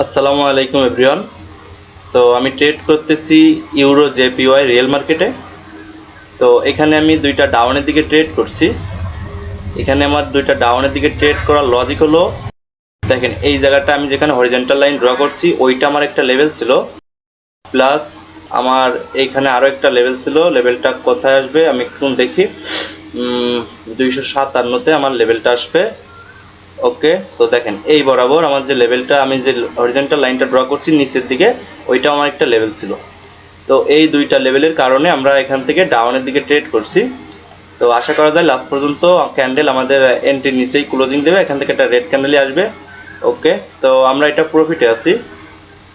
আসসালামু আলাইকুম এভরিওয়ান। তো আমি ট্রেড করতেছি ইউরো জেপিওয়াই রিয়েল মার্কেটে। তো এখানে আমি দুইটা ডাউনের দিকে ট্রেড করছি। এখানে আমার দুইটা ডাউনের দিকে ট্রেড করার লজিক হলো, দেখেন এই জায়গাটা আমি যেখানে হরিজন্টাল লাইন ড্র করছি ওইটা আমার একটা লেভেল ছিল, প্লাস আমার এইখানে আরও একটা লেভেল ছিল। লেভেলটা কোথায় আসবে আমি একটু দেখি, 257-তে আমার লেভেলটা আসবে। ওকে, তো দেখেন এই বরাবর আমার যে লেভেলটা, আমি যে হরিজন্টাল লাইনটা ড্র করছি নিচের দিকে, ওইটা আমার একটা লেভেল ছিল। তো এই দুইটা লেভেলের কারণে আমরা এখান থেকে ডাউনের দিকে ট্রেড করছি। তো আশা করা যায় লাস্ট পর্যন্ত ক্যান্ডেল আমাদের এন্ট্রির নিচেই ক্লোজিং দেবে, এখান থেকে একটা রেড ক্যান্ডেলই আসবে। ওকে, তো আমরা এটা প্রফিটে আছি।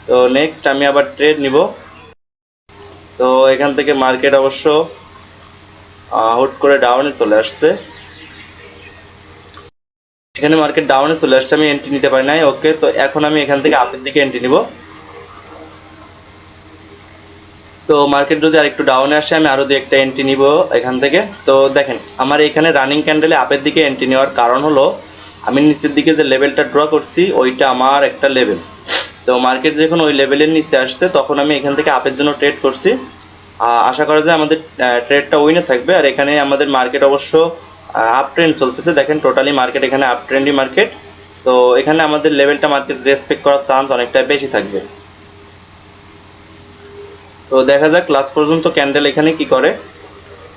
তো নেক্সট আমি আবার ট্রেড নিব। তো এখান থেকে মার্কেট অবশ্য হুট করে ডাউনে চলে আসছে, এখানে মার্কেট ডাউনে চলে আসছে, আমি এন্ট্রি নিতে পারি নাই। ওকে, তো এখন আমি এখান থেকে আপের দিকে এন্ট্রি নিব। তো মার্কেট যদি আরেকটু ডাউনে আসে আমি আরও দুই একটা এন্ট্রি নিব এখান থেকে। তো দেখেন আমার এখানে রানিং ক্যান্ডেলে আপের দিকে এন্ট্রি নেওয়ার কারণ হলো, আমি নিচের দিকে যে লেভেলটা ড্র করছি ওইটা আমার একটা লেভেল। তো মার্কেট যখন ওই লেভেলের নিচে আসছে তখন আমি এখান থেকে আপের জন্য ট্রেড করছি। আশা করা যায় আমাদের ট্রেডটা উইনে থাকবে। আর এখানে আমাদের মার্কেট অবশ্য আপ ট্রেন্ড চলতেছে, দেখেন টোটালি মার্কেট এখানে আপ ট্রেন্ডই মার্কেট। তো এখানে আমাদের লেভেলটা মার্কেট রেসপেক্ট করার চান্স অনেকটা বেশি থাকবে। তো দেখা যাক লাস্ট পর্যন্ত ক্যান্ডেল এখানে কি করে।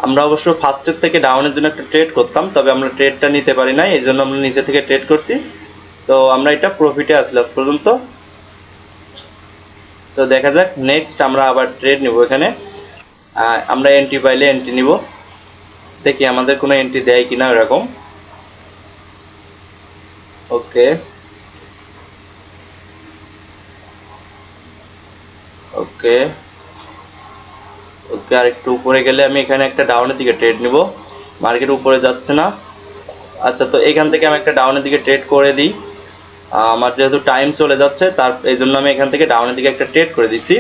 আমরা অবশ্য ফার্স্টের থেকে ডাউনের জন্য একটা ট্রেড করতাম, তবে আমরা ট্রেডটা নিতে পারি নাই, এই জন্য আমরা নিচে থেকে ট্রেড করছি। তো আমরা এটা প্রফিটে আছি লাস্ট পর্যন্ত। তো দেখা যাক নেক্সট আমরা আবার ট্রেড নিব এখানে। আমরা এন্ট্রি পাইলে এন্ট্রি নিব, দেখি আমাদের কোনো এন্ট্রি দেয় কিনা এরকম। ওকে ওকে ওকে, আর একটু উপরে গেলে আমি এখানে একটা ডাউনের দিকে ট্রেড নিব, মার্কেট উপরে যাচ্ছে না। আচ্ছা, তো এখান থেকে আমি একটা ডাউনের দিকে ট্রেড করে দিই। আমার যেহেতু টাইম চলে যাচ্ছে তার এই জন্য আমি এখান থেকে ডাউনের দিকে একটা ট্রেড করে দিছি।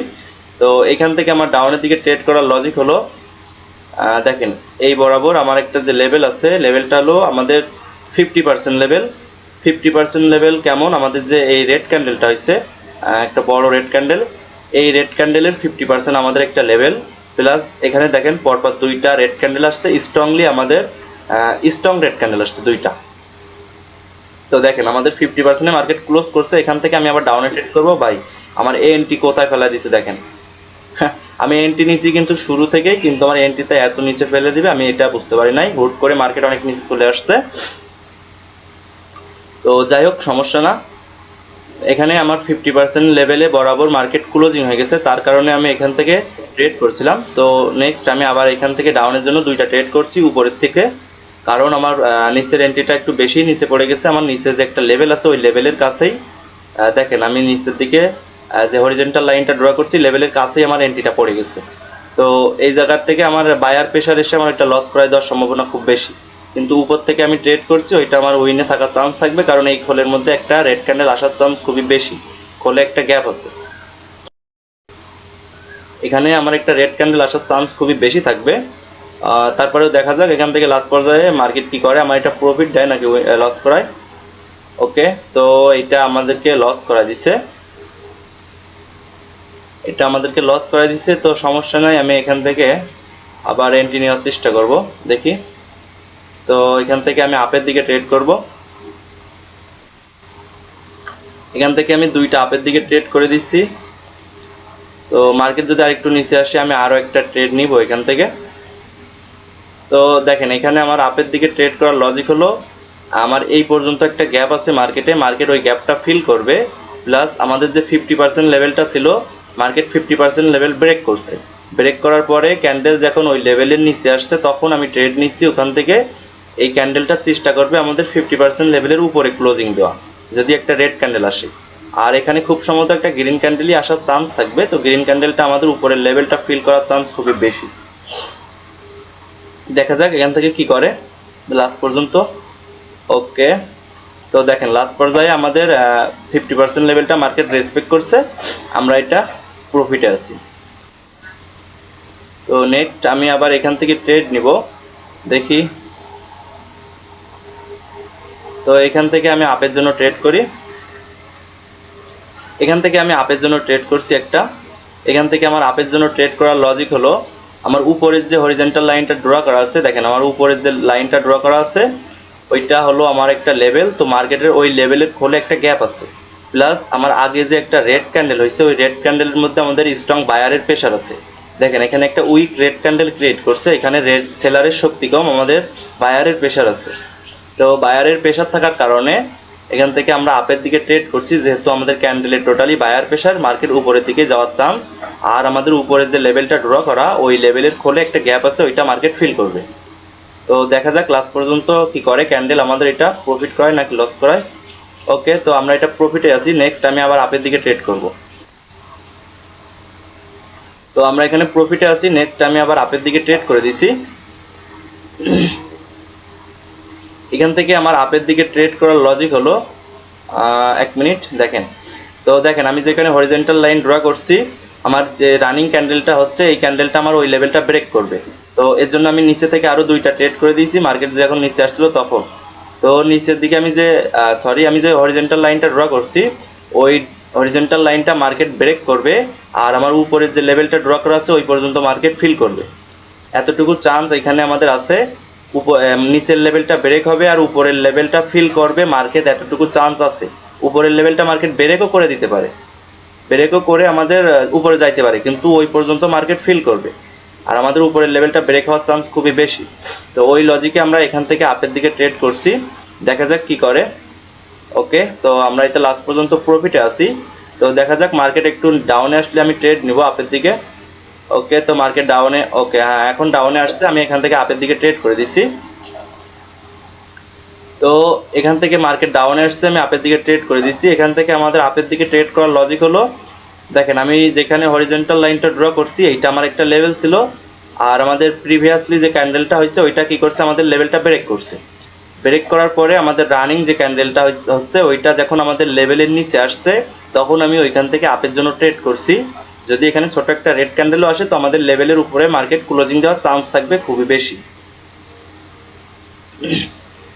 তো এখান থেকে আমার ডাউনের দিকে ট্রেড করার লজিক হলো, দেখেন এই বরাবর আমার একটা যে লেভেল আছে, লেভেলটা হলো আমাদের 50% লেভেল। 50% লেভেল কেমন, আমাদের যে এই রেড ক্যান্ডেলটা হয়েছে একটা বড় রেড ক্যান্ডেল, এই রেড ক্যান্ডেলের 50% আমাদের একটা লেভেল। প্লাস এখানে দেখেন পরপর দুইটা রেড ক্যান্ডেল আসছে, স্ট্রংলি আমাদের স্ট্রং রেড ক্যান্ডেল আসছে দুইটা। তো দেখেন আমাদের 50% মার্কেট ক্লোজ করছে, এখান থেকে আমি আবার ডাউনে ট্রেড করবো। ভাই আমার এন্ট্রি কোথায় ফেলা দিচ্ছে দেখেন, আমি এন্ট্রি নিয়েছি কিন্তু শুরু থেকেই, কিন্তু আমার এন্ট্রিতে এত নিচে ফেলে দিবে আমি এটা বুঝতে পারি নাই, হুট করে মার্কেট অনেক নিচে চলে আসছে। তো যাই হোক, সমস্যা না। এখানে আমার 50% লেভেলে বরাবর মার্কেট ক্লোজিং হয়ে গেছে, তার কারণে আমি এখান থেকে ট্রেড করছিলাম। তো নেক্সট আমি আবার এখান থেকে ডাউনের জন্য দুইটা ট্রেড করছি উপরের থেকে, কারণ আমার নিচের এন্ট্রিটা একটু বেশি নিচে পড়ে গেছে। আমার নিচে যে একটা লেভেল আছে ওই লেভেলের কাছেই, দেখেন আমি নিচের দিকে যে হরিজন্টাল লাইনটা ড্র করছি লেভেলের কাছেই আমার এন্ট্রিটা পড়ে গেছে। তো এই জায়গার থেকে আমার বায়ার প্রেশার এসে আমার একটা লস করায় দেওয়ার সম্ভাবনা খুব বেশি, কিন্তু উপর থেকে আমি ট্রেড করছি ওইটা আমার উইনে থাকার চান্স থাকবে, কারণ এই খোলের মধ্যে একটা রেড ক্যান্ডেল আসার চান্স খুবই বেশি, খোলে একটা গ্যাপ আছে, এখানে আমার একটা রেড ক্যান্ডেল আসার চান্স খুবই বেশি থাকবে। তারপরেও দেখা যাক এখান থেকে লাস্ট পর্যায়ে মার্কেট কি করে, আমার এটা প্রফিট দেয় নাকি লস করায়। ওকে, তো এটা আমাদেরকে লস করা দিছে, এটা আমাদেরকে লস করে দিচ্ছে। তো সমস্যা নাই, আমি এখান থেকে আবার এন্ট্রি নেওয়ার চেষ্টা করব, দেখি। তো এখান থেকে আমি আপের দিকে ট্রেড করব, এখান থেকে আমি দুইটা আপের দিকে ট্রেড করে দিচ্ছি। তো মার্কেট যদি আরেকটু নিচে আসে আমি আরও একটা ট্রেড নিব এখান থেকে। তো দেখেন এখানে আমার আপের দিকে ট্রেড করার লজিক হলো, আমার এই পর্যন্ত একটা গ্যাপ আছে মার্কেটে, মার্কেট ওই গ্যাপটা ফিল করবে, প্লাস আমাদের যে 50% লেভেলটা ছিল মার্কেট 50% লেভেল ব্রেক করছে, ব্রেক করার পরে ক্যান্ডেল যখন ওই লেভেলের নিচে আসছে তখন আমি ট্রেড নিচ্ছি ওখান থেকে। এই ক্যান্ডেলটা চেষ্টা করবে আমাদের 50% লেভেলের উপরে ক্লোজিং দেওয়া, যদি একটা রেড ক্যান্ডেল আসে। আর এখানে খুব সম্ভবত একটা গ্রিন ক্যান্ডেলই আসার চান্স থাকবে, তো গ্রিন ক্যান্ডেলটা আমাদের উপরের লেভেলটা ফিল করার চান্স খুবই বেশি। দেখা যাক এখান থেকে কি করে লাস্ট পর্যন্ত। ওকে, তো দেখেন লাস্ট পর্যায়ে আমাদের 50% লেভেলটা মার্কেট রেসপেক্ট করছে, আমরা এটা প্রফিটে আছি। তো নেক্সট আমি আবার এখান থেকে ট্রেড নিব, দেখি। তো এখান থেকে আমি আপের জন্য ট্রেড করি। এখান থেকে আমি আপের জন্য ট্রেড করছি একটা। এখান থেকে আমার আপের জন্য ট্রেড করার লজিক হলো, আমার উপরের যে হরিজন্টাল লাইনটা ড্র করা আছে, দেখেন আমার উপরের যে লাইনটা ড্র করা আছে ওইটা হলো আমার একটা লেভেল। তো মার্কেটের ওই লেভেলের খোলে একটা গ্যাপ আছে, প্লাস আমার আগে যে একটা রেড ক্যান্ডেল হয়েছে ওই রেড ক্যান্ডেলের মধ্যে আমাদের স্ট্রং বায়ারের প্রেশার আছে। দেখেন এখানে একটা উইক রেড ক্যান্ডেল ক্রিয়েট করছে, এখানে রেড সেলারের শক্তি কম, আমাদের বায়ারের প্রেশার আছে। তো বায়ারের প্রেশার থাকার কারণে এখান থেকে আমরা আপের দিকে ট্রেড করছি, যেহেতু আমাদের ক্যান্ডেলের টোটালি বায়ার প্রেশার, মার্কেট উপরের দিকে যাওয়ার চান্স। আর আমাদের উপরের যে লেভেলটা ড্র করা ওই লেভেলের খোলে একটা গ্যাপ আছে, ওইটা মার্কেট ফিল করবে। তো দেখা যাক লাস্ট পর্যন্ত কি করে ক্যান্ডেল, আমাদের এটা প্রফিট করায় নাকি লস করায়। ওকে, তো আমরা এটা প্রফিটে আছি। নেক্সট আমি আবার আপের দিকে ট্রেড করব। তো আমরা এখানে প্রফিটে আছি, নেক্সট আমি আবার আপের দিকে ট্রেড করে দিছি। এখান থেকে আমার আপের দিকে ট্রেড করার লজিক হলো, এক মিনিট দেখেন। তো দেখেন আমি যেখানে হরিজন্টাল লাইন ড্র করছি, আমার যে রানিং ক্যান্ডেলটা হচ্ছে এই ক্যান্ডেলটা আমার ওই লেভেলটা ব্রেক করবে। তো এর জন্য আমি নিচে থেকে আরো দুইটা ট্রেড করে দিয়েছি, মার্কেট যখন নিচে আসছিল তখন। তো নিচের দিকে আমি যে হরিজন্টাল লাইনটা ড্র করছি ওই হরিজন্টাল লাইনটা মার্কেট ব্রেক করবে, আর আমার উপরের যে লেভেলটা ড্র করা আছে ওই পর্যন্ত মার্কেট ফিল করবে। এতটুকু চান্স এখানে আমাদের আছে। নিচের লেভেলটা ব্রেক হবে আর উপরের লেভেলটা ফিল করবে মার্কেট, এতটুকু চান্স আছে। উপরের লেভেলটা মার্কেট ব্রেকও করে দিতে পারে, ব্রেকও করে আমাদের উপরে যাইতে পারে, কিন্তু ওই পর্যন্ত মার্কেট ফিল করবে। আর আমাদের উপরের লেভেলটা ব্রেক হওয়ার চান্স খুবই বেশি। তো ওই লজিকে আমরা এখান থেকে আপের দিকে ট্রেড করছি, দেখা যাক কি করে। ওকে, তো আমরা এটা লাস্ট পর্যন্ত প্রফিটে আছি। তো দেখা যাক মার্কেট একটু ডাউনে আসলে আমি ট্রেড নিব আপের দিকে। ওকে, তো মার্কেট ডাউনে, ওকে হ্যাঁ এখন ডাউনে আসছে, আমি এখান থেকে আপের দিকে ট্রেড করে দিছি। তো এখান থেকে মার্কেট ডাউনে আসছে, আমি আপের দিকে ট্রেড করে দিচ্ছি। এখান থেকে আমাদের আপের দিকে ট্রেড করার লজিক হলো, দেখেন আমি যেখানে হরিজন্টাল লাইনটা ড্র করছি এইটা আমার একটা লেভেল ছিল, আর আমাদের প্রিভিয়াসলি যে ক্যান্ডেলটা হয়েছে ওইটা কি করছে, আমাদের লেভেলটা ব্রেক করছে। ব্রেক করার পরে আমাদের রানিং যে ক্যান্ডেলটা হচ্ছে ওইটা যখন আমাদের লেভেলের নিচে আসছে তখন আমি ওইখান থেকে আপের জন্য ট্রেড করছি। যদি এখানে ছোট একটা রেড ক্যান্ডেলও আসে তো আমাদের লেভেলের উপরে মার্কেট ক্লোজিং দেওয়ার চান্স থাকবে খুবই বেশি।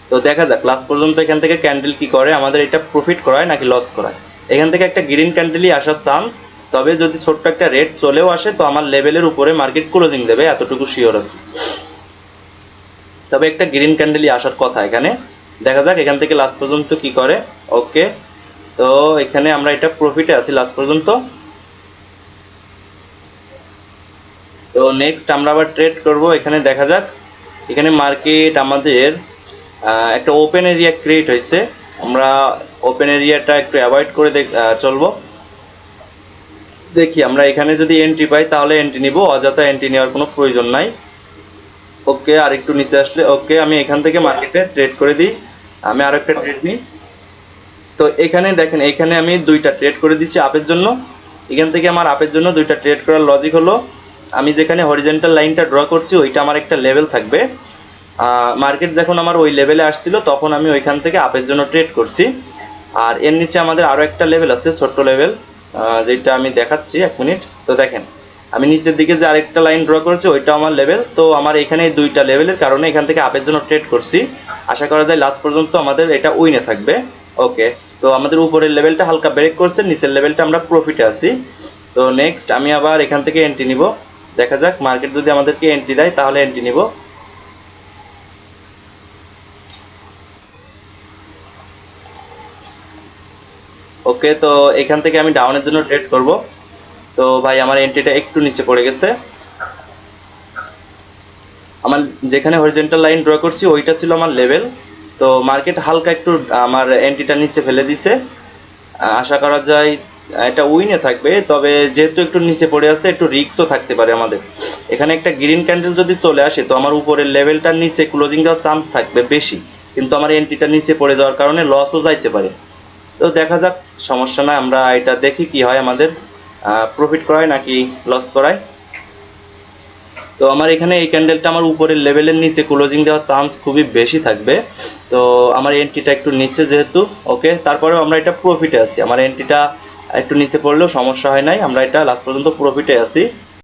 তো দেখা যাক লাস্ট পর্যন্ত এখান থেকে ক্যান্ডেল কি করে, আমাদের এটা প্রফিট করায় নাকি লস করায়। এখান থেকে একটা গ্রিন ক্যান্ডেলই আসার চান্স, তবে যদি ছোট্ট একটা রেড চলেও আসে তো আমার লেভেলের উপরে মার্কেট ক্লোজিং দেবে, এতটুকু শিওর আছে। তবে একটা গ্রিন ক্যান্ডেলই আসার কথা এখানে, দেখা যাক এখান থেকে লাস্ট পর্যন্ত কি করে। ওকে, তো এখানে আমরা এটা প্রফিটে আছি লাস্ট পর্যন্ত। তো নেক্সট আমরা আবার ট্রেড করব। এখানে দেখা যাক, এখানে মার্কেট আমাদের একটা ওপেন এরিয়া ক্রিয়েট হয়েছে, আমরা ওপেন এরিয়াটা একটু অ্যাভয়েড করে চলবো। দেখি আমরা এখানে যদি এন্ট্রি পাই তাহলে এন্ট্রি নিব, অযথা এন্ট্রি নেওয়ার কোনো প্রয়োজন নাই। ওকে, আর একটু নিচে আসলে, ওকে আমি এখান থেকে মার্কেটে ট্রেড করে দিই, আমি আরো একটা ট্রেড নিই। তো এখানে দেখেন এখানে আমি দুইটা ট্রেড করে দিচ্ছি আপের জন্য। এখান থেকে আমার আপের জন্য দুইটা ট্রেড করার লজিক হলো, আমি যেখানে হরিজন্টাল লাইনটা ড্র করছি ওইটা আমার একটা লেভেল থাকবে। মার্কেট যখন আমার ওই লেভেলে আসছিল তখন আমি ওইখান থেকে আপের জন্য ট্রেড করছি। আর এর নিচে আমাদের আরও একটা লেভেল আছে, ছোট্ট লেভেল, যেটা আমি দেখাচ্ছি এক মিনিট। তো দেখেন আমি নিচের দিকে যে আরেকটা লাইন ড্র করেছি ওইটা আমার লেভেল। তো আমার এখানে এই দুইটা লেভেলের কারণে এখান থেকে আপের জন্য ট্রেড করছি, আশা করা যায় লাস্ট পর্যন্ত আমাদের এটা উইনে থাকবে। ওকে, তো আমাদের উপরের লেভেলটা হালকা ব্রেক করছে, নিচের লেভেলটা আমরা প্রফিটে আছি। তো নেক্সট আমি আবার এখান থেকে এন্ট্রি নিব, দেখা যাক মার্কেট যদি আমাদেরকে এন্ট্রি দেয় তাহলে এন্ট্রি নিব। ওকে, তো এখান থেকে আমি ডাউনের জন্য ট্রেড করব। তো ভাই আমার এন্ট্রিটা একটু নিচে পড়ে গেছে, আমার যেখানে হরিজন্টাল লাইন ড্র করছি ওইটা ছিল আমার লেভেল। তো মার্কেট হালকা একটু আমার এন্ট্রিটা নিচে ফেলে দিছে, আশা করা যায় এটা উইনে থাকবে। তবে যেহেতু একটু নিচে পড়ে আছে একটু রিস্কও থাকতে পারে আমাদের। এখানে একটা গ্রিন ক্যান্ডেল যদি চলে আসে তো আমার উপরের লেভেলটার নিচে ক্লোজিং দেওয়ার চান্স থাকবে বেশি, কিন্তু আমার এন্ট্রিটা নিচে পড়ে যাওয়ার কারণে লসও যাইতে পারে। তো দেখা যাক, সমস্যা না, আমরা এটা দেখি কি হয়, আমাদের প্রফিট করায় নাকি লস করায়। তো আমার এখানে এই ক্যান্ডেলটা আমার উপরের লেভেলের নিচে ক্লোজিং দেওয়ার চান্স খুবই বেশি থাকবে। তো আমার এন্ট্রিটা একটু নিচে যেহেতু, ওকে তারপরেও আমরা এটা প্রফিটে আছি, আমার এন্ট্রিটা একটু নিচে পড়লেও সমস্যা হয় নাই, আমরা এটা লাস্ট পর্যন্ত প্রফিটে আছি।